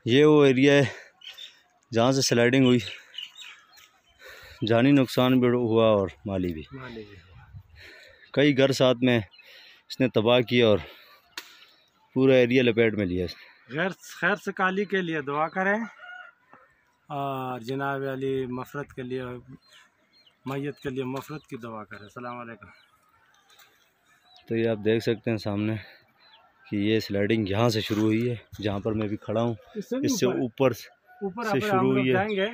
ये वो एरिया है जहाँ से स्लाइडिंग हुई, जानी नुकसान भी हुआ और माली भी। कई घर साथ में इसने तबाह किया और पूरा एरिया लपेट में लिया। खैर सकाली के लिए दुआ करें और जनाब अली मफरत के लिए, मैयत के लिए मफरत की दुआ करें। अस्सलाम वालेकुम। तो ये आप देख सकते हैं सामने कि ये स्लाइडिंग यहाँ से शुरू हुई है, जहाँ पर मैं भी खड़ा हूँ। इससे ऊपर से शुरू हुई है,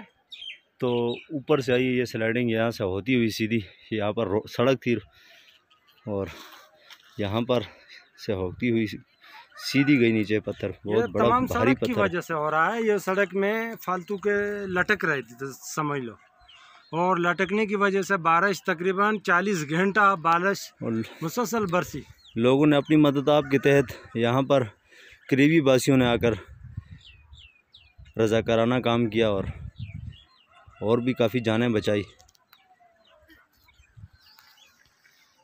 तो ऊपर से आई ये स्लाइडिंग, यहाँ से होती हुई सीधी यहाँ पर सड़क थी और यहाँ पर से होती हुई सीधी गई नीचे। पत्थर बहुत बड़ा भारी पत्थर की वजह से हो रहा है। ये सड़क में फालतू के लटक रही थी, तो समझ लो, और लटकने की वजह से बारिश तकरीबन 40 घंटा बारिश मुसलसल बरसी। लोगों ने अपनी मदद के तहत यहाँ पर करीबी वासियों ने आकर रज़ाकाराना काम किया और भी काफ़ी जानें बचाई।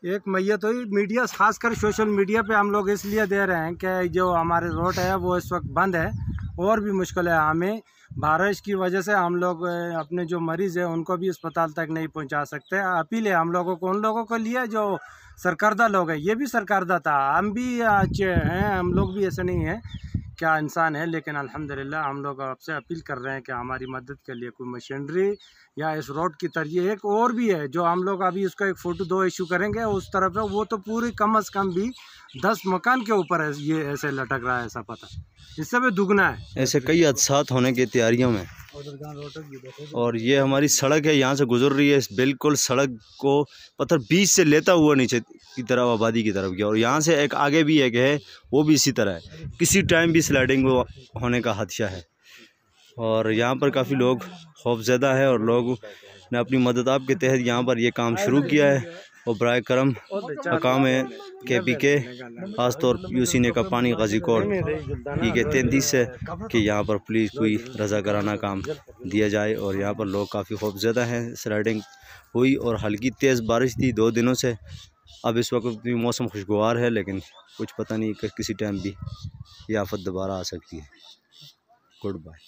एक मैयत हुई। मीडिया, खासकर सोशल मीडिया पे हम लोग इसलिए दे रहे हैं कि जो हमारे रोड है वो इस वक्त बंद है और भी मुश्किल है हमें। बारिश की वजह से हम लोग अपने जो मरीज़ है उनको भी अस्पताल तक नहीं पहुंचा सकते। अपील है हम लोगों को, उन लोगों को लिए जो सरकर्दा लोग हैं, ये भी सरकर्दा था, हम भी अच्छे हैं, हम लोग भी ऐसे नहीं हैं, क्या इंसान है, लेकिन अल्हम्दुलिल्लाह हम लोग आपसे अपील कर रहे हैं कि हमारी मदद के लिए कोई मशीनरी या इस रोड की तरह एक और भी है जो हम लोग अभी उसका एक फ़ोटो 2 इशू करेंगे उस तरफ है, वो तो पूरी कम से कम भी 10 मकान के ऊपर है, ये ऐसे लटक रहा है, ऐसा पता, इससे भी दुगना है। ऐसे कई हादसात होने की तैयारियों में। और ये हमारी सड़क है, यहाँ से गुजर रही है, बिल्कुल सड़क को पत्थर बीच से लेता हुआ नीचे की तरफ आबादी की तरफ गया। और यहाँ से एक आगे भी एक है, वो भी इसी तरह है, किसी टाइम भी स्लाइडिंग होने का खदशा है। और यहाँ पर काफ़ी लोग खौफज़दा है और लोग ने अपनी मदद के तहत यहाँ पर ये काम शुरू किया है। और बराए करम काम है KPK, ख़ासतौर यूसी ने का पानी गाजीकोट के 33 से कि यहाँ पर प्लीज़ कोई रज़ाकाराना काम दिया जाए। और यहाँ पर लोग काफ़ी खौफज़दा हैं। स्लाइडिंग हुई और हल्की तेज़ बारिश थी 2 दिनों से। अब इस वक्त भी मौसम खुशगवार है, लेकिन कुछ पता नहीं कि किसी टाइम भी ये आफत दोबारा आ सकती है। Good bye.